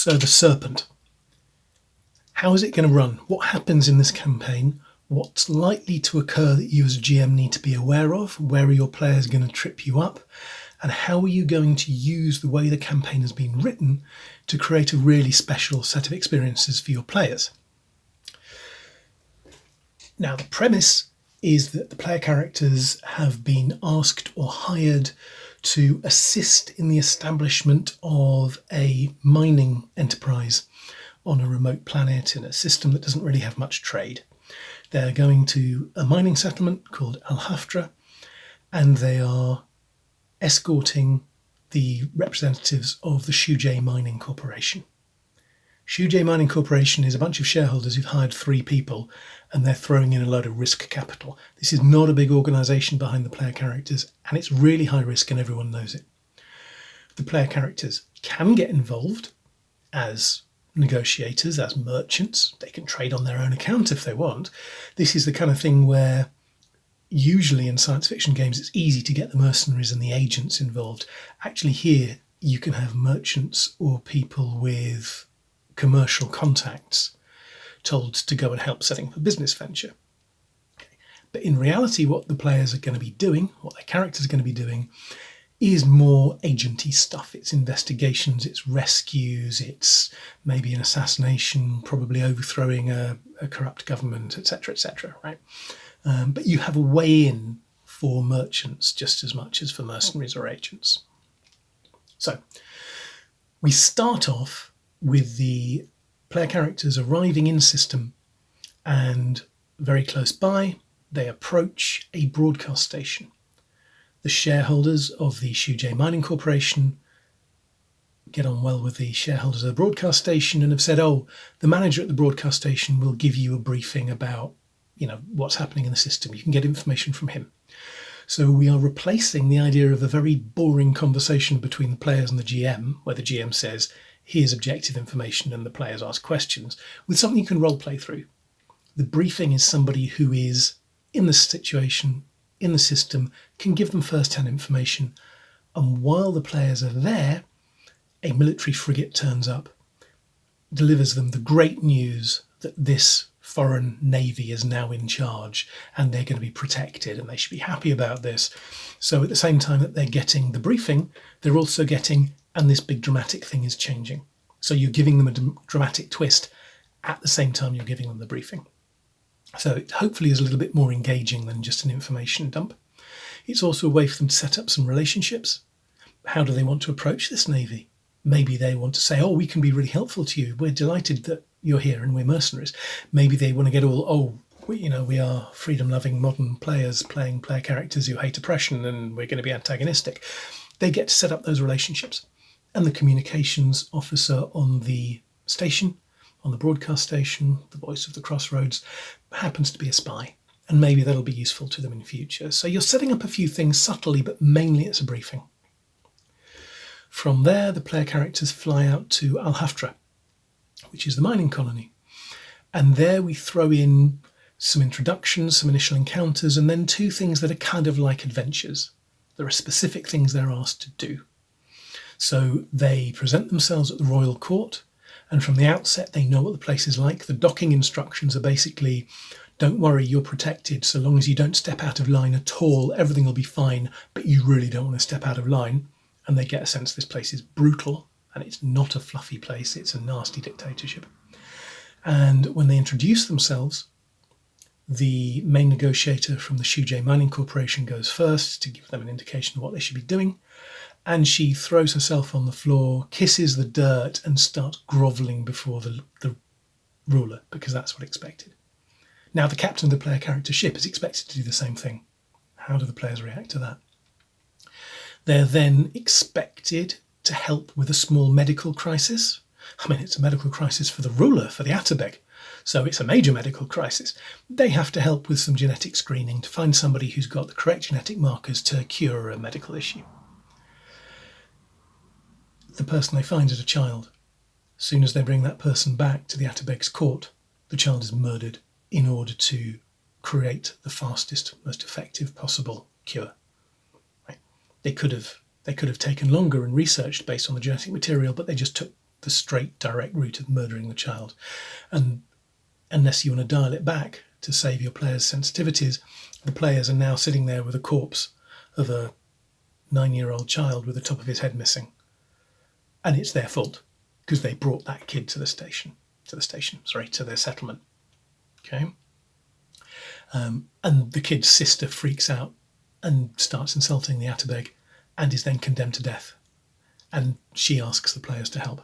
So the Serpent. How is it going to run? What happens in this campaign? What's likely to occur that you as a GM need to be aware of? Where are your players going to trip you up? And how are you going to use the way the campaign has been written to create a really special set of experiences for your players? Now, the premise is that the player characters have been asked or hired to assist in the establishment of a mining enterprise on a remote planet in a system that doesn't really have much trade. They're going to a mining settlement called Al-Haftra, and they are escorting the representatives of the Shujay Mining Corporation. Shujay Mining Corporation is a bunch of shareholders who've hired 3 people, and they're throwing in a load of risk capital. This is not a big organisation behind the player characters, and it's really high risk, and everyone knows it. The player characters can get involved as negotiators, as merchants. They can trade on their own account if they want. This is the kind of thing where usually in science fiction games it's easy to get the mercenaries and the agents involved. Actually here you can have merchants or people with commercial contacts told to go and help setting up a business venture. Okay. But in reality what the players are going to be doing, what their characters are going to be doing, is more agenty stuff. It's investigations, it's rescues, it's maybe an assassination, probably overthrowing a corrupt government, etc., right? But you have a way in for merchants just as much as for mercenaries or agents. So we start off with the player characters arriving in system, and very close by they approach a broadcast station. The shareholders of the Shujay Mining Corporation get on well with the shareholders of the broadcast station and have said, oh, the manager at the broadcast station will give you a briefing about, what's happening in the system. You can get information from him. So we are replacing the idea of a very boring conversation between the players and the GM, where the GM says, here's objective information, and the players ask questions, with something you can role play through. The briefing is somebody who is in the situation, in the system, can give them first-hand information, and while the players are there, a military frigate turns up, delivers them the great news that this foreign navy is now in charge and they're going to be protected and they should be happy about this. So at the same time that they're getting the briefing, they're also getting, and this big dramatic thing is changing. So you're giving them a dramatic twist at the same time you're giving them the briefing. So it hopefully is a little bit more engaging than just an information dump. It's also a way for them to set up some relationships. How do they want to approach this navy? Maybe they want to say, oh, we can be really helpful to you. We're delighted that you're here and we're mercenaries. Maybe they want to get we are freedom-loving modern players playing player characters who hate oppression and we're going to be antagonistic. They get to set up those relationships. And the communications officer on the station, on the broadcast station, the voice of the crossroads, happens to be a spy. And maybe that'll be useful to them in future. So you're setting up a few things subtly, but mainly it's a briefing. From there, the player characters fly out to Al-Haftra, which is the mining colony. And there we throw in some introductions, some initial encounters, and then 2 things that are kind of like adventures. There are specific things they're asked to do. So they present themselves at the royal court, and from the outset they know what the place is like. The docking instructions are basically, don't worry, you're protected so long as you don't step out of line at all, everything will be fine, but you really don't want to step out of line. And they get a sense this place is brutal, and it's not a fluffy place, it's a nasty dictatorship. And when they introduce themselves, the main negotiator from the Shujay Mining Corporation goes first to give them an indication of what they should be doing, and she throws herself on the floor, kisses the dirt, and starts grovelling before the ruler, because that's what expected. Now the captain of the player character ship is expected to do the same thing. How do the players react to that? They're then expected to help with a small medical crisis. I mean, it's a medical crisis for the ruler, for the Atabeg, so it's a major medical crisis. They have to help with some genetic screening to find somebody who's got the correct genetic markers to cure a medical issue. The person they find is a child. As soon as they bring that person back to the Atabeg's court, the child is murdered in order to create the fastest, most effective possible cure. Right? They could have taken longer and researched based on the genetic material, but they just took the straight, direct route of murdering the child. And unless you want to dial it back to save your players' sensitivities, the players are now sitting there with a corpse of a 9-year-old child with the top of his head missing. And it's their fault, because they brought that kid to their settlement. Okay? And the kid's sister freaks out and starts insulting the Atterbeg and is then condemned to death. And she asks the players to help.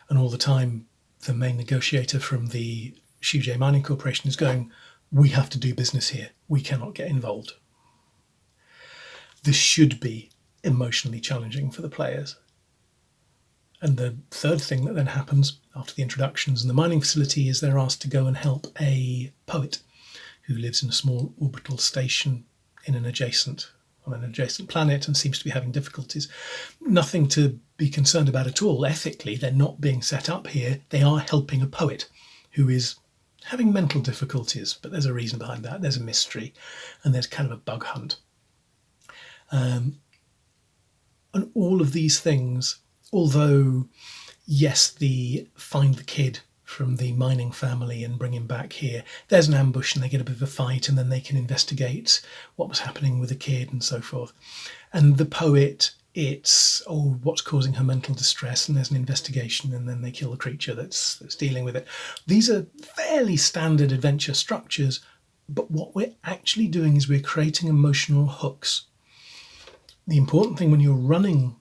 And all the time, the main negotiator from the Shujie Mining Corporation is going, we have to do business here. We cannot get involved. This should be emotionally challenging for the players. And the third thing that then happens after the introductions in the mining facility is they're asked to go and help a poet who lives in a small orbital station on an adjacent planet and seems to be having difficulties. Nothing to be concerned about at all. Ethically, they're not being set up here. They are helping a poet who is having mental difficulties, but there's a reason behind that. There's a mystery, and there's kind of a bug hunt. And all of these things, although, yes, the find the kid from the mining family and bring him back here, there's an ambush and they get a bit of a fight, and then they can investigate what was happening with the kid and so forth. And the poet, it's, what's causing her mental distress, and there's an investigation, and then they kill the creature that's dealing with it. These are fairly standard adventure structures, but what we're actually doing is we're creating emotional hooks. The important thing when you're running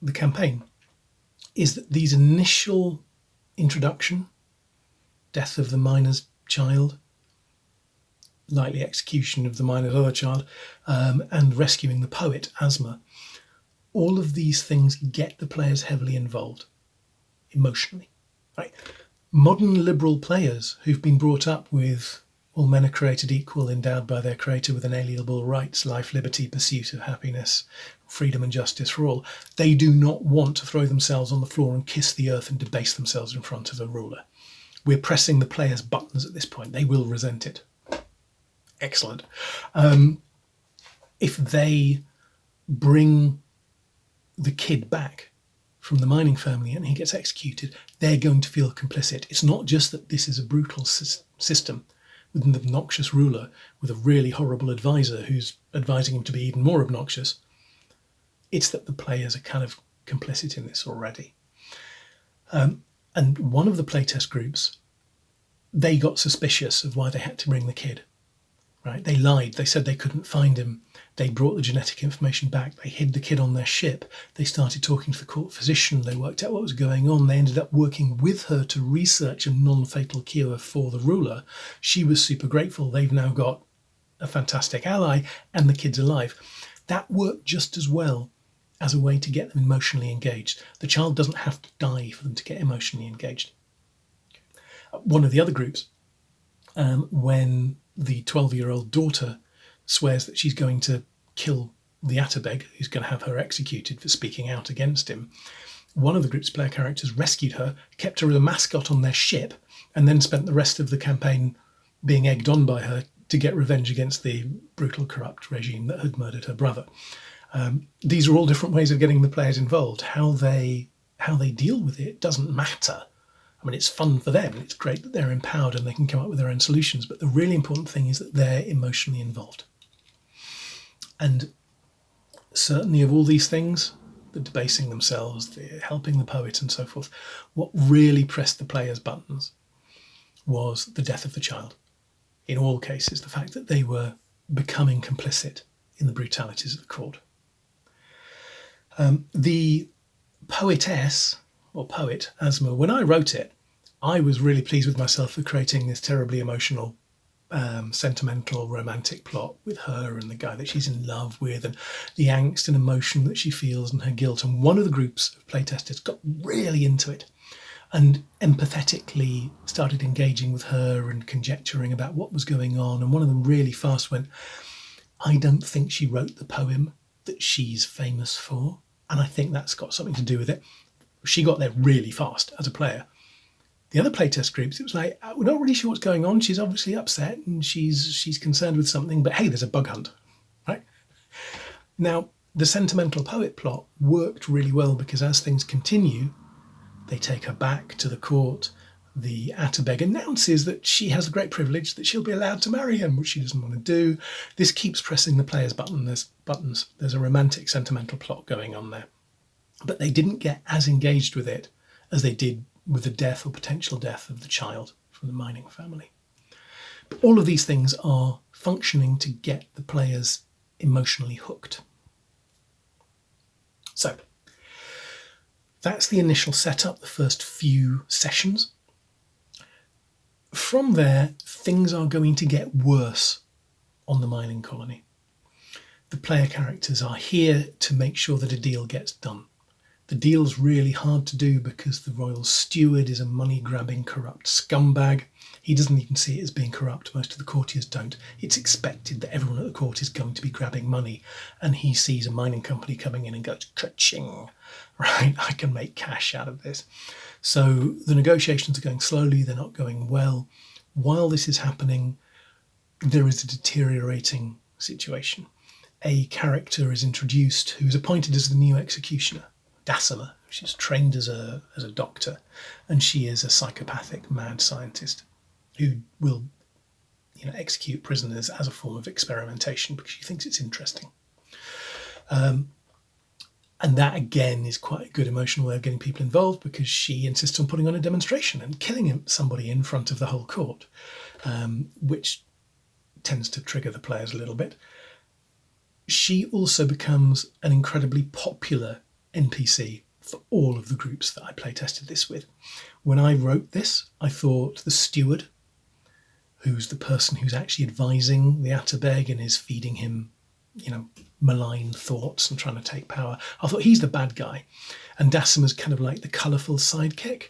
the campaign is that these initial introduction, death of the miner's child, likely execution of the miner's other child, and rescuing the poet, Asma, all of these things get the players heavily involved emotionally. Right? Modern liberal players who've been brought up with all men are created equal, endowed by their creator with inalienable rights, life, liberty, pursuit of happiness, freedom and justice for all, they do not want to throw themselves on the floor and kiss the earth and debase themselves in front of a ruler. We're pressing the players' buttons at this point. They will resent it. Excellent. If they bring the kid back from the mining family and he gets executed, they're going to feel complicit. It's not just that this is a brutal system with an obnoxious ruler with a really horrible advisor who's advising him to be even more obnoxious. It's that the players are kind of complicit in this already. And one of the playtest groups, they got suspicious of why they had to bring the kid. Right? They lied. They said they couldn't find him. They brought the genetic information back. They hid the kid on their ship. They started talking to the court physician. They worked out what was going on. They ended up working with her to research a non-fatal cure for the ruler. She was super grateful. They've now got a fantastic ally, and the kid's alive. That worked just as well as a way to get them emotionally engaged. The child doesn't have to die for them to get emotionally engaged. One of the other groups, when the 12-year-old daughter swears that she's going to kill the Atterbeg, who's going to have her executed for speaking out against him, one of the group's player characters rescued her, kept her as a mascot on their ship, and then spent the rest of the campaign being egged on by her to get revenge against the brutal, corrupt regime that had murdered her brother. These are all different ways of getting the players involved. How they deal with it doesn't matter. I mean, it's fun for them. It's great that they're empowered and they can come up with their own solutions. But the really important thing is that they're emotionally involved. And certainly of all these things, the debasing themselves, the helping the poet and so forth, what really pressed the players' buttons was the death of the child. In all cases, the fact that they were becoming complicit in the brutalities of the court. The poetess, or poet, Asma, when I wrote it, I was really pleased with myself for creating this terribly emotional, sentimental, romantic plot with her and the guy that she's in love with, and the angst and emotion that she feels and her guilt. And one of the groups of playtesters got really into it and empathetically started engaging with her and conjecturing about what was going on. And one of them really fast went, I don't think she wrote the poem that she's famous for. And I think that's got something to do with it. She got there really fast as a player. The other playtest groups, it was like, we're not really sure what's going on. She's obviously upset and she's concerned with something, but hey, there's a bug hunt, right? Now, the sentimental poet plot worked really well because as things continue, They take her back to the court. The Atterbeg announces that she has the great privilege that she'll be allowed to marry him, which she doesn't want to do. This keeps pressing the player's buttons. There's a romantic, sentimental plot going on there. But they didn't get as engaged with it as they did with the death or potential death of the child from the mining family. But all of these things are functioning to get the players emotionally hooked. So, that's the initial setup, the first few sessions. From there, things are going to get worse on the mining colony. The player characters are here to make sure that a deal gets done. The deal's really hard to do because the royal steward is a money-grabbing, corrupt scumbag. He doesn't even see it as being corrupt. Most of the courtiers don't. It's expected that everyone at the court is going to be grabbing money, and he sees a mining company coming in and goes, ka-ching, right, I can make cash out of this. So the negotiations are going slowly, they're not going well. While this is happening, there is a deteriorating situation. A character is introduced who's appointed as the new executioner, Dasima. She's trained as a doctor, and she is a psychopathic mad scientist who will execute prisoners as a form of experimentation because she thinks it's interesting. And that, again, is quite a good emotional way of getting people involved because she insists on putting on a demonstration and killing somebody in front of the whole court, which tends to trigger the players a little bit. She also becomes an incredibly popular NPC for all of the groups that I playtested this with. When I wrote this, I thought the steward, who's the person who's actually advising the Atterbeg and is feeding him, malign thoughts and trying to take power, I thought he's the bad guy. And Dasima's kind of like the colourful sidekick.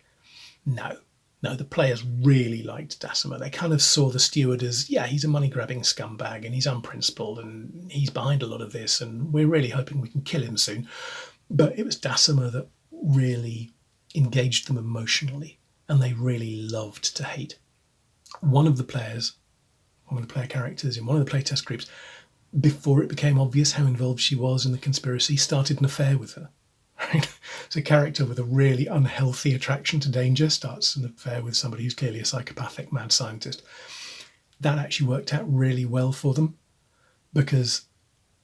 No, the players really liked Dasima. They kind of saw the steward as, he's a money-grabbing scumbag and he's unprincipled and he's behind a lot of this and we're really hoping we can kill him soon. But it was Dasima that really engaged them emotionally and they really loved to hate. One of the player characters in one of the playtest groups, before it became obvious how involved she was in the conspiracy, started an affair with her. Right? So a character with a really unhealthy attraction to danger starts an affair with somebody who's clearly a psychopathic mad scientist. That actually worked out really well for them because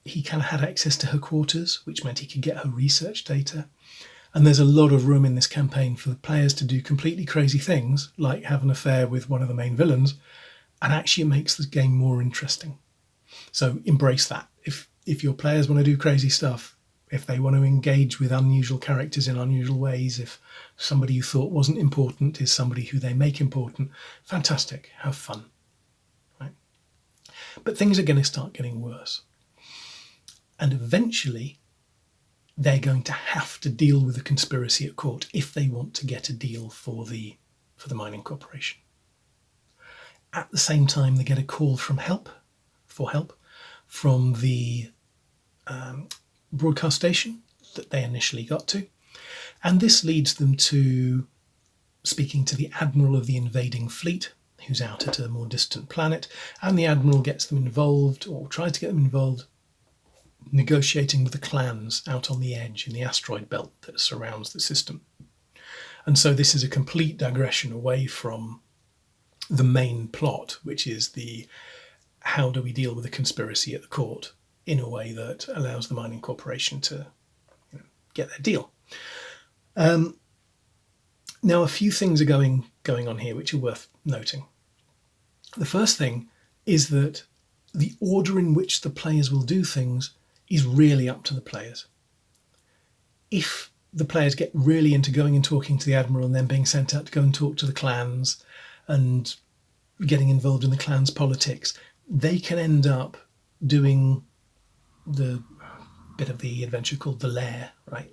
he kind of had access to her quarters, which meant he could get her research data. And there's a lot of room in this campaign for the players to do completely crazy things, like have an affair with one of the main villains, and actually it makes the game more interesting. So embrace that. If your players want to do crazy stuff, if they want to engage with unusual characters in unusual ways, if somebody you thought wasn't important is somebody who they make important, fantastic, have fun. Right? But things are going to start getting worse. And eventually, they're going to have to deal with the conspiracy at court if they want to get a deal for the mining corporation. At the same time, they get a call for help from the broadcast station that they initially got to. And this leads them to speaking to the admiral of the invading fleet, who's out at a more distant planet. And the admiral gets them involved, or tries to get them involved, negotiating with the clans out on the edge in the asteroid belt that surrounds the system. And so this is a complete digression away from the main plot, which is the how do we deal with the conspiracy at the court in a way that allows the mining corporation to get their deal. Now, a few things are going on here which are worth noting. The first thing is that the order in which the players will do things is really up to the players. If the players get really into going and talking to the admiral and then being sent out to go and talk to the clans and getting involved in the clans' politics, they can end up doing the bit of the adventure called the Lair, right?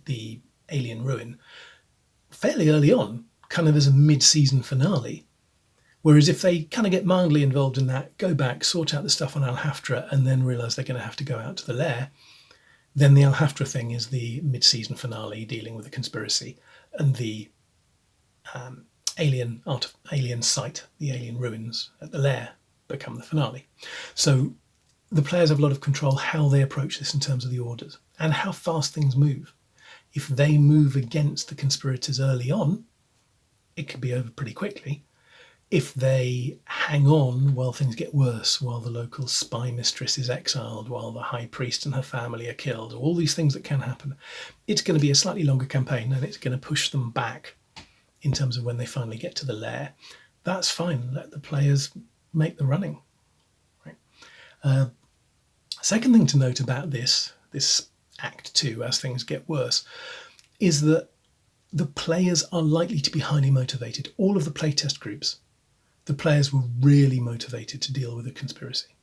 The alien ruin, fairly early on, kind of as a mid-season finale. Whereas if they kind of get mildly involved in that, go back, sort out the stuff on Al-Haftra, and then realise they're going to have to go out to the Lair, then the Al-Haftra thing is the mid-season finale dealing with the conspiracy, and the alien site, the alien ruins at the Lair, become the finale. So the players have a lot of control how they approach this in terms of the orders and how fast things move. if they move against the conspirators early on, it could be over pretty quickly. If they hang on while things get worse, while the local spy mistress is exiled, while the high priest and her family are killed, all these things that can happen, it's going to be a slightly longer campaign, and it's going to push them back in terms of when they finally get to the lair. That's fine. Let the players make the running. Right? Second thing to note about this Act 2, as things get worse, is that the players are likely to be highly motivated. All of the playtest groups, the players were really motivated to deal with the conspiracy.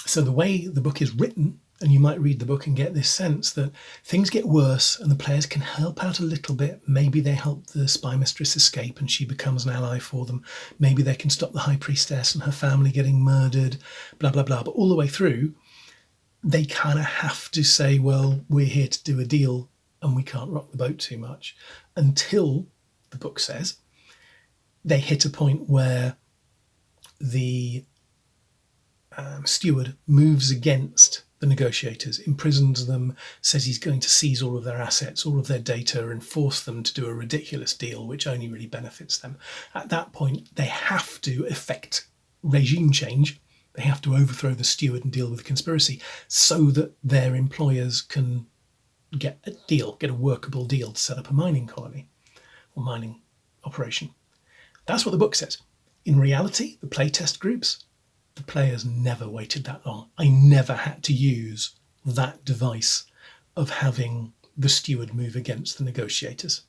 So the way the book is written, and you might read the book and get this sense that things get worse and the players can help out a little bit. Maybe they help the spy mistress escape and she becomes an ally for them. Maybe they can stop the high priestess and her family getting murdered, blah, blah, blah. But all the way through, they kind of have to say, well, we're here to do a deal and we can't rock the boat too much, until, the book says, they hit a point where the steward moves against the negotiators, imprisons them, says he's going to seize all of their assets, all of their data, and force them to do a ridiculous deal which only really benefits them. At that point, they have to effect regime change. They have to overthrow the steward and deal with the conspiracy so that their employers can get a deal, get a workable deal to set up a mining colony or mining operation. That's what the book says. In reality, the playtest groups, the players never waited that long. I never had to use that device of having the steward move against the negotiators,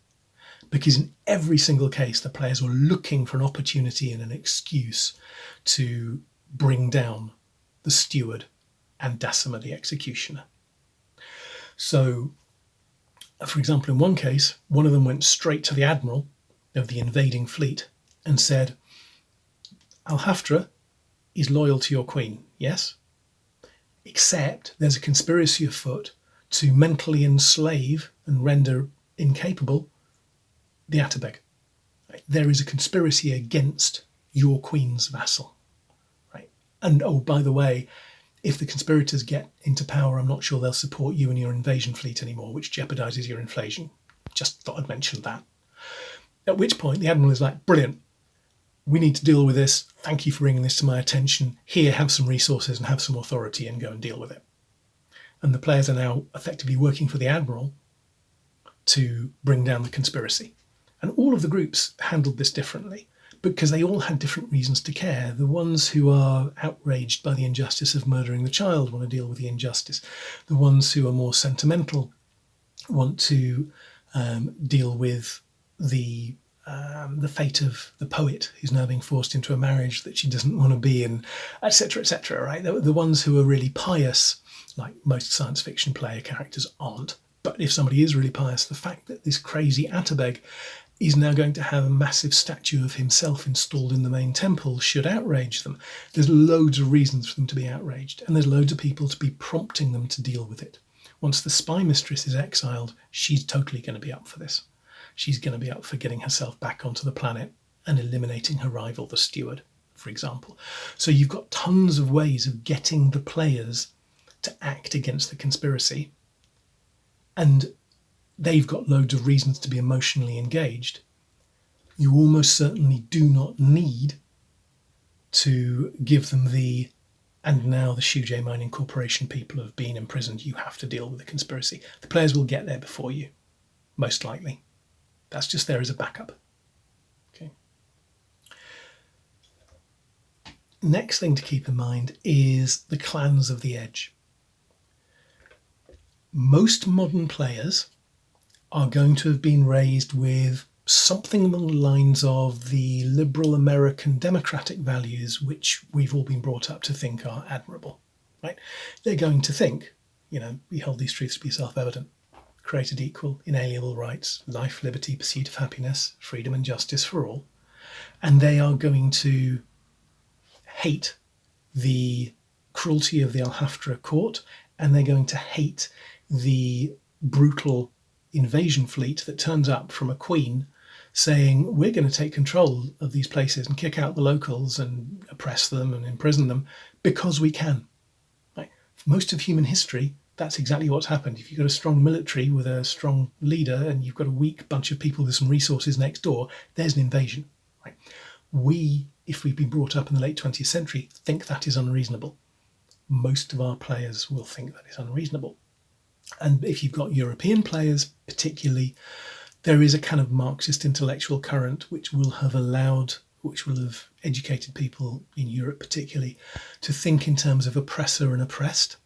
because in every single case, the players were looking for an opportunity and an excuse to bring down the steward and Decima the executioner. So, for example, in one case, one of them went straight to the admiral of the invading fleet and said, Al-Haftra is loyal to your queen, yes? Except there's a conspiracy afoot to mentally enslave and render incapable the Atabeg. Right? There is a conspiracy against your queen's vassal. Right? And, oh, by the way, if the conspirators get into power, I'm not sure they'll support you and your invasion fleet anymore, which jeopardizes your inflation. Just thought I'd mention that. At which point the admiral is like, brilliant, we need to deal with this. Thank you for bringing this to my attention. Here, have some resources and have some authority and go and deal with it. And the players are now effectively working for the admiral to bring down the conspiracy. And all of the groups handled this differently because they all had different reasons to care. The ones who are outraged by the injustice of murdering the child want to deal with the injustice. The ones who are more sentimental want to deal with the fate of the poet who's now being forced into a marriage that she doesn't want to be in, etc., etc., right? The ones who are really pious, like most science fiction player characters aren't. But if somebody is really pious, the fact that this crazy Atabeg is now going to have a massive statue of himself installed in the main temple should outrage them. There's loads of reasons for them to be outraged, and there's loads of people to be prompting them to deal with it. Once the spy mistress is exiled, she's totally going to be up for this. She's going to be up for getting herself back onto the planet and eliminating her rival, the steward, for example. So you've got tons of ways of getting the players to act against the conspiracy, and they've got loads of reasons to be emotionally engaged. You almost certainly do not need to give them and now the Shujay Mining Corporation people have been imprisoned, you have to deal with the conspiracy. The players will get there before you, most likely. That's just there as a backup. Okay. Next thing to keep in mind is the clans of the edge. Most modern players are going to have been raised with something along the lines of the liberal American democratic values which we've all been brought up to think are admirable. Right? They're going to think, we hold these truths to be self-evident. Created equal, inalienable rights, life, liberty, pursuit of happiness, freedom and justice for all. And they are going to hate the cruelty of the Al-Haftra court, and they're going to hate the brutal invasion fleet that turns up from a queen saying, we're going to take control of these places and kick out the locals and oppress them and imprison them because we can. Right? For most of human history, that's exactly what's happened. If you've got a strong military with a strong leader and you've got a weak bunch of people with some resources next door, there's an invasion. Right? We, if we've been brought up in the late 20th century, think that is unreasonable. Most of our players will think that is unreasonable. And if you've got European players particularly, there is a kind of Marxist intellectual current which will have educated people in Europe particularly to think in terms of oppressor and oppressed.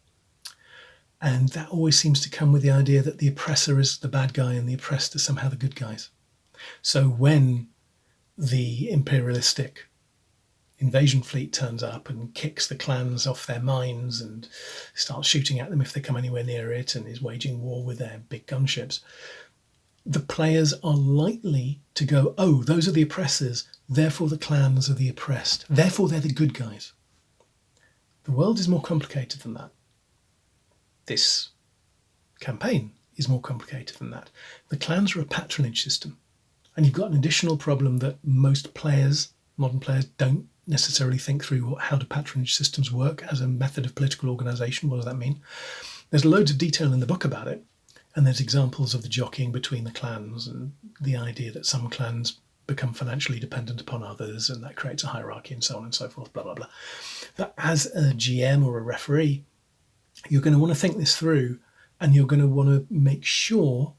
And that always seems to come with the idea that the oppressor is the bad guy and the oppressed are somehow the good guys. So when the imperialistic invasion fleet turns up and kicks the clans off their mines and starts shooting at them if they come anywhere near it and is waging war with their big gunships, the players are likely to go, oh, those are the oppressors, therefore the clans are the oppressed, therefore they're the good guys. The world is more complicated than that. This campaign is more complicated than that. The clans are a patronage system, and you've got an additional problem that most players, modern players, don't necessarily think through how do patronage systems work as a method of political organisation. What does that mean? There's loads of detail in the book about it, and there's examples of the jockeying between the clans and the idea that some clans become financially dependent upon others, and that creates a hierarchy and so on and so forth, blah, blah, blah. But as a GM or a referee, you're going to want to think this through, and you're going to want to make sure,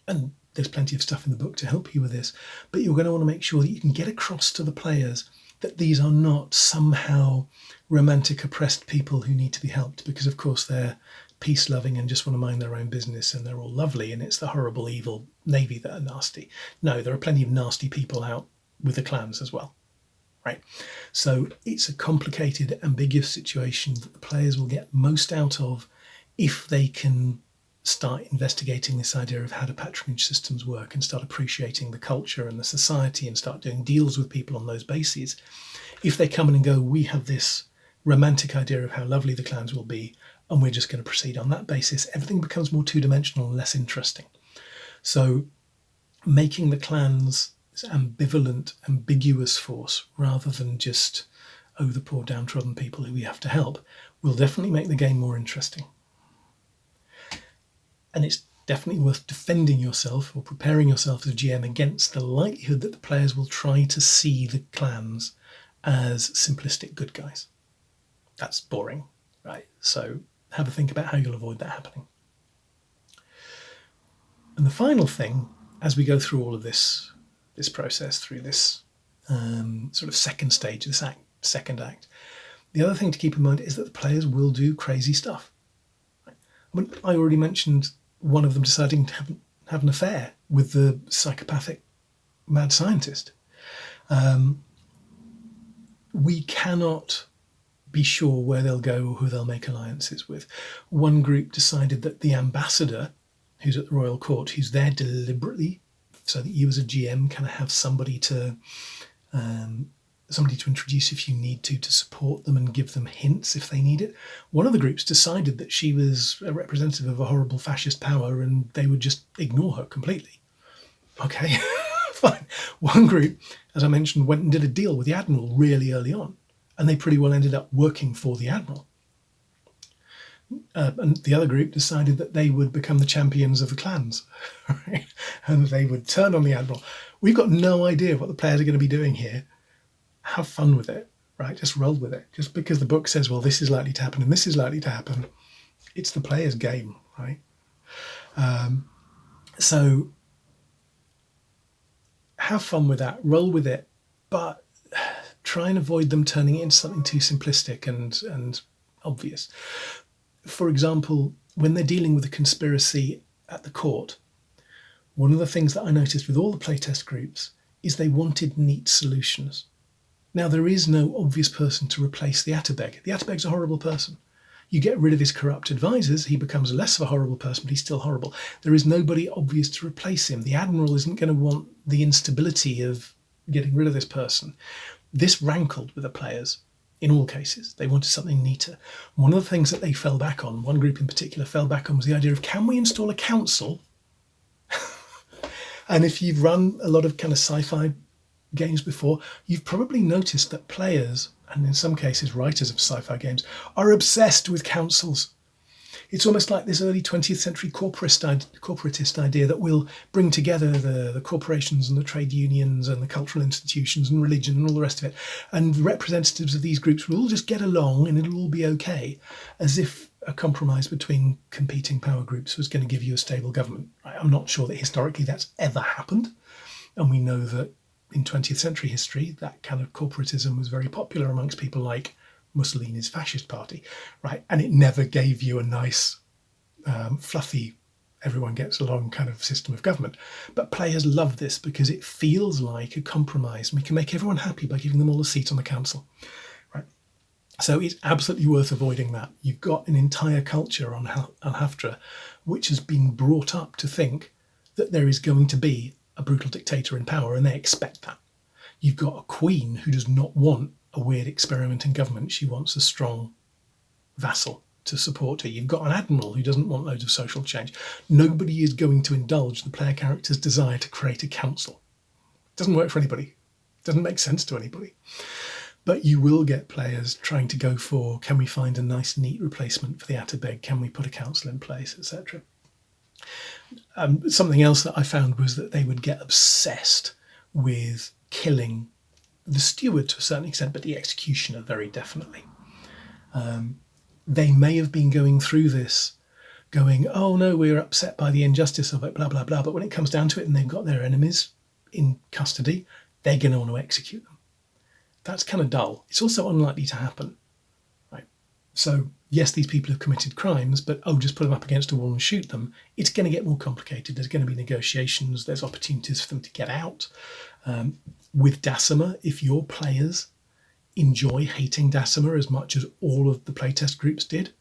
and there's plenty of stuff in the book to help you with this, but you're going to want to make sure that you can get across to the players that these are not somehow romantic, oppressed people who need to be helped, because of course they're peace-loving and just want to mind their own business and they're all lovely, and it's the horrible, evil Navy that are nasty. No, there are plenty of nasty people out with the clans as well. Right. So it's a complicated, ambiguous situation that the players will get most out of if they can start investigating this idea of how do patronage systems work and start appreciating the culture and the society and start doing deals with people on those bases. If they come in and go, we have this romantic idea of how lovely the clans will be, and we're just going to proceed on that basis, everything becomes more two-dimensional and less interesting. So making the clans ambivalent, ambiguous force rather than just, oh, the poor downtrodden people who we have to help, will definitely make the game more interesting. And it's definitely worth defending yourself or preparing yourself as a GM against the likelihood that the players will try to see the clans as simplistic good guys. That's boring, right? So have a think about how you'll avoid that happening. And the final thing, as we go through all of this process, through this sort of second stage, this second act, the other thing to keep in mind is that the players will do crazy stuff. I mean, I already mentioned one of them deciding to have an affair with the psychopathic mad scientist. We cannot be sure where they'll go or who they'll make alliances with. One group decided that the ambassador, who's at the royal court, who's there deliberately so that you as a GM kind of have somebody to introduce if you need to support them and give them hints if they need it. One of the groups decided that she was a representative of a horrible fascist power and they would just ignore her completely. Okay, fine. One group, as I mentioned, went and did a deal with the admiral really early on, and they pretty well ended up working for the admiral. And the other group decided that they would become the champions of the clans, right? And they would turn on the admiral. We've got no idea what the players are going to be doing here. Have fun with it, right? Just roll with it. Just because the book says, well, this is likely to happen and this is likely to happen, it's the player's game, right? So have fun with that, roll with it, but try and avoid them turning it into something too simplistic and obvious. For example, when they're dealing with a conspiracy at the court, one of the things that I noticed with all the playtest groups is they wanted neat solutions. Now, there is no obvious person to replace the Atterbeg. The Atterbeg's a horrible person. You get rid of his corrupt advisors, he becomes less of a horrible person, but he's still horrible. There is nobody obvious to replace him. The Admiral isn't going to want the instability of getting rid of this person. This rankled with the players in all cases. They wanted something neater. One of the things that they fell back on, one group in particular fell back on, was the idea of, can we install a council? And if you've run a lot of kind of sci-fi games before, you've probably noticed that players, and in some cases writers of sci-fi games, are obsessed with councils. It's almost like this early 20th century corporatist idea that we'll bring together the corporations and the trade unions and the cultural institutions and religion and all the rest of it, and representatives of these groups will all just get along and it'll all be okay, as if a compromise between competing power groups was going to give you a stable government. I'm not sure that historically that's ever happened, and we know that in 20th century history that kind of corporatism was very popular amongst people like Mussolini's fascist party, right? And it never gave you a nice, fluffy, everyone gets along kind of system of government. But players love this because it feels like a compromise, and we can make everyone happy by giving them all a seat on the council, right? So it's absolutely worth avoiding that. You've got an entire culture on Al-Haftra which has been brought up to think that there is going to be a brutal dictator in power, and they expect that. You've got a queen who does not want a weird experiment in government. She wants a strong vassal to support her. You've got an admiral who doesn't want loads of social change. Nobody is going to indulge the player character's desire to create a council. It doesn't work for anybody. It doesn't make sense to anybody. But you will get players trying to go for, can we find a nice, neat replacement for the Atabeg? Can we put a council in place, etc.? Something else that I found was that they would get obsessed with killing the steward to a certain extent, but the executioner very definitely. They may have been going through this going, oh no, we're upset by the injustice of it, blah, blah, blah. But when it comes down to it and they've got their enemies in custody, they're going to want to execute them. That's kind of dull. It's also unlikely to happen, right? So yes, these people have committed crimes, but just put them up against a wall and shoot them. It's going to get more complicated. There's going to be negotiations. There's opportunities for them to get out. With Decima, if your players enjoy hating Decima as much as all of the playtest groups did,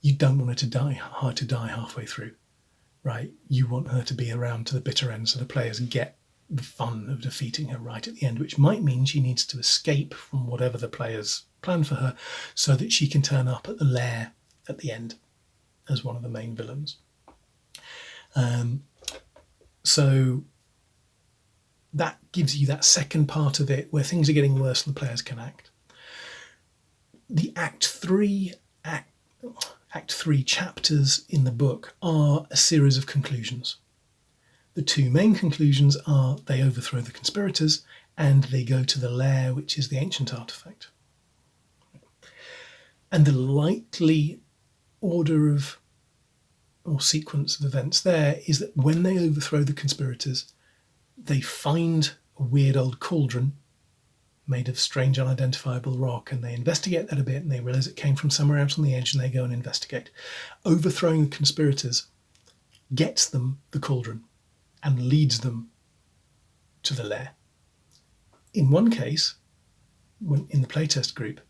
you don't want her to die halfway through, right? You want her to be around to the bitter end so the players get the fun of defeating her right at the end, which might mean she needs to escape from whatever the players plan for her so that she can turn up at the lair at the end as one of the main villains. So that gives you that second part of it where things are getting worse and the players can act. The Act 3 chapters in the book are a series of conclusions. The two main conclusions are they overthrow the conspirators and they go to the lair, which is the ancient artefact. And the likely order of or sequence of events there is that when they overthrow the conspirators, they find a weird old cauldron made of strange unidentifiable rock, and they investigate that a bit and they realise it came from somewhere out on the edge, and they go and investigate. Overthrowing the conspirators gets them the cauldron and leads them to the lair. In one case, in the playtest group,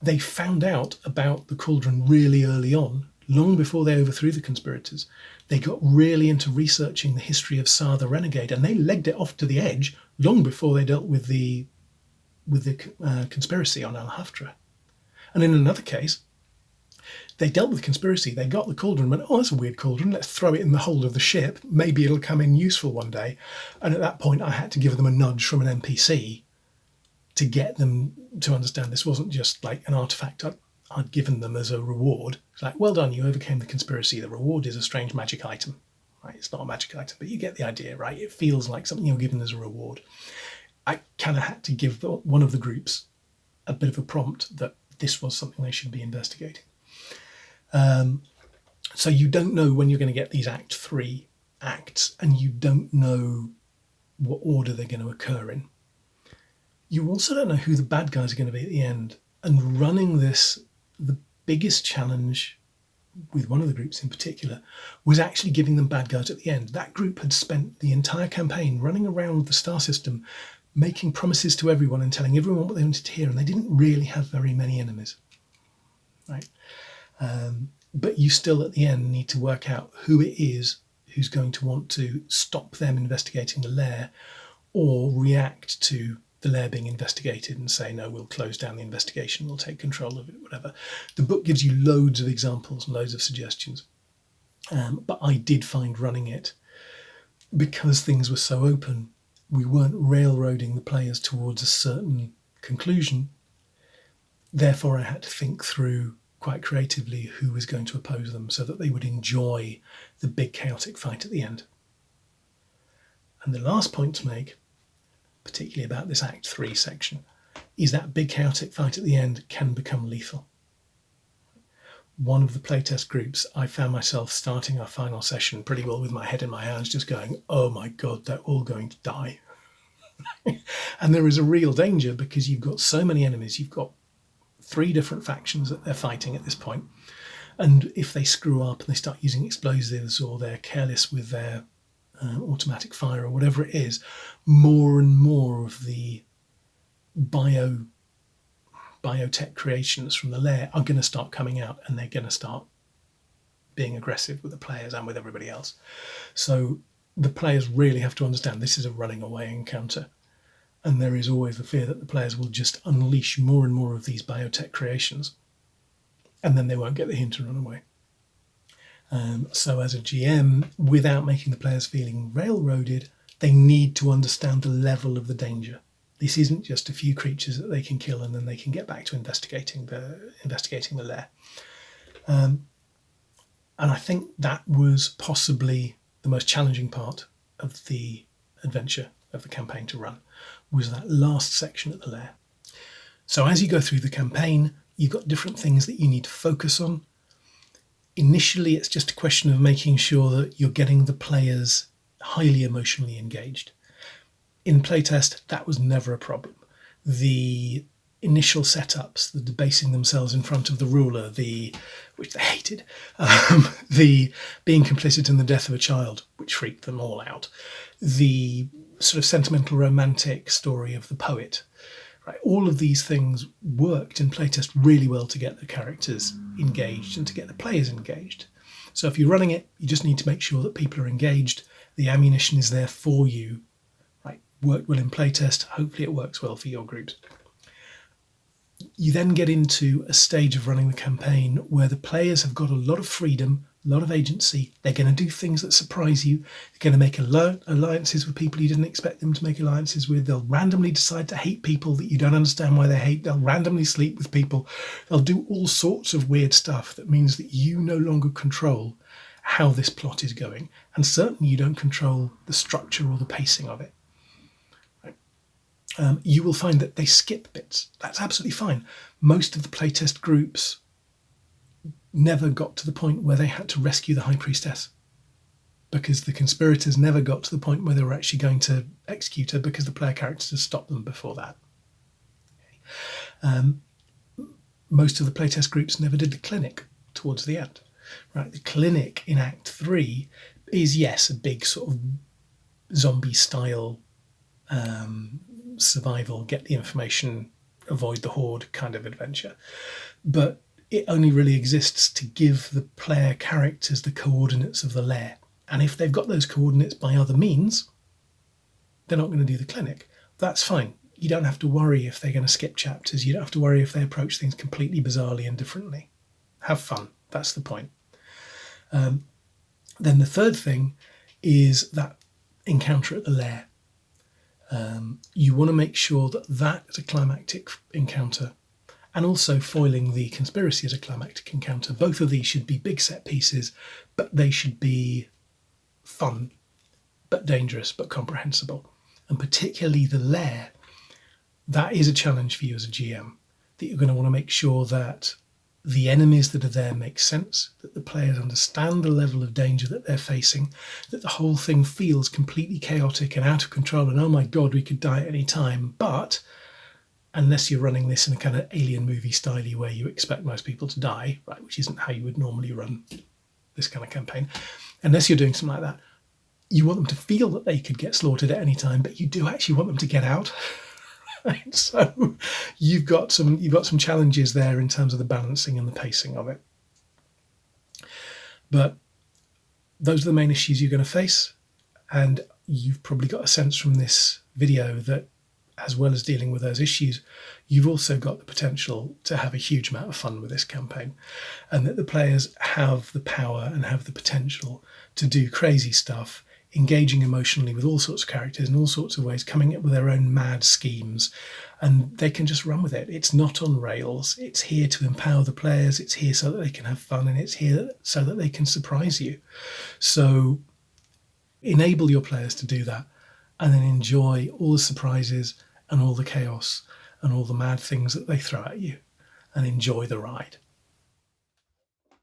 they found out about the cauldron really early on, long before they overthrew the conspirators. They got really into researching the history of Sar the Renegade, and they legged it off to the edge long before they dealt with the conspiracy on Al-Haftra. And in another case, they dealt with the conspiracy, they got the cauldron and went, oh, that's a weird cauldron, let's throw it in the hold of the ship, maybe it'll come in useful one day. And at that point I had to give them a nudge from an NPC to get them to understand this wasn't just like an artefact I'd given them as a reward. It's like, well done, you overcame the conspiracy. The reward is a strange magic item. Right? It's not a magic item, but you get the idea, right? It feels like something you're given as a reward. I kind of had to give one of the groups a bit of a prompt that this was something they should be investigating. So you don't know when you're going to get these Act 3 acts, and you don't know what order they're going to occur in. You also don't know who the bad guys are going to be at the end. And running this, the biggest challenge with one of the groups in particular was actually giving them bad guys at the end. That group had spent the entire campaign running around the star system, making promises to everyone and telling everyone what they wanted to hear, and they didn't really have very many enemies, right? But you still at the end need to work out who it is who's going to want to stop them investigating the lair or react to the lair being investigated and say, no, we'll close down the investigation, we'll take control of it, whatever. The book gives you loads of examples and loads of suggestions. But I did find running it, because things were so open, we weren't railroading the players towards a certain conclusion. Therefore, I had to think through quite creatively who was going to oppose them so that they would enjoy the big chaotic fight at the end. And the last point to make, particularly about this Act 3 section, is that big chaotic fight at the end can become lethal. One of the playtest groups, I found myself starting our final session pretty well with my head in my hands, just going, oh my God, they're all going to die. And there is a real danger because you've got so many enemies. You've got 3 different factions that they're fighting at this point. And if they screw up and they start using explosives or they're careless with their automatic fire or whatever it is, more and more of the biotech creations from the lair are going to start coming out, and they're going to start being aggressive with the players and with everybody else. So the players really have to understand this is a running away encounter, and there is always the fear that the players will just unleash more and more of these biotech creations, and then they won't get the hint and run away. So as a GM, without making the players feeling railroaded, they need to understand the level of the danger. This isn't just a few creatures that they can kill and then they can get back to investigating the lair. And I think that was possibly the most challenging part of the adventure, of the campaign to run, was that last section at the lair. So as you go through the campaign, you've got different things that you need to focus on. Initially, it's just a question of making sure that you're getting the players highly emotionally engaged. In playtest, that was never a problem. The initial setups, the debasing themselves in front of the ruler, which they hated, the being complicit in the death of a child, which freaked them all out, the sort of sentimental romantic story of the poet, right? All of these things worked in playtest really well to get the characters engaged and to get the players engaged. So if you're running it, you just need to make sure that people are engaged. The ammunition is there for you. Right? Worked well in playtest. Hopefully it works well for your groups. You then get into a stage of running the campaign where the players have got a lot of freedom, a lot of agency. They're going to do things that surprise you. They're going to make alliances with people you didn't expect them to make alliances with. They'll randomly decide to hate people that you don't understand why they hate. They'll randomly sleep with people. They'll do all sorts of weird stuff that means that you no longer control how this plot is going. And certainly you don't control the structure or the pacing of it. You will find that they skip bits. That's absolutely fine. Most of the playtest groups never got to the point where they had to rescue the High Priestess, because the conspirators never got to the point where they were actually going to execute her, because the player characters had stopped them before that. Most of the playtest groups never did the clinic towards the end. Right? The clinic in Act 3 is, yes, a big sort of zombie-style survival, get the information, avoid the horde kind of adventure. But it only really exists to give the player characters the coordinates of the lair. And if they've got those coordinates by other means, they're not going to do the clinic. That's fine. You don't have to worry if they're going to skip chapters. You don't have to worry if they approach things completely bizarrely and differently. Have fun. That's the point. Then the third thing is that encounter at the lair. You want to make sure that that is a climactic encounter, and also foiling the conspiracy as a climactic encounter. Both of these should be big set pieces, but they should be fun, but dangerous, but comprehensible. And particularly the lair, that is a challenge for you as a GM, that you're going to want to make sure that the enemies that are there make sense, that the players understand the level of danger that they're facing, that the whole thing feels completely chaotic and out of control, and oh my God, we could die at any time. But unless you're running this in a kind of alien movie style where you expect most people to die, right, which isn't how you would normally run this kind of campaign, unless you're doing something like that, you want them to feel that they could get slaughtered at any time, but you do actually want them to get out. Right? So you've got some challenges there in terms of the balancing and the pacing of it. But those are the main issues you're going to face, and you've probably got a sense from this video that as well as dealing with those issues, you've also got the potential to have a huge amount of fun with this campaign, and that the players have the power and have the potential to do crazy stuff engaging emotionally with all sorts of characters in all sorts of ways, coming up with their own mad schemes, and they can just run with it. It's not on rails. It's here to empower the players. It's here so that they can have fun, and it's here so that they can surprise you. So enable your players to do that, and then enjoy all the surprises and all the chaos and all the mad things that they throw at you, and enjoy the ride.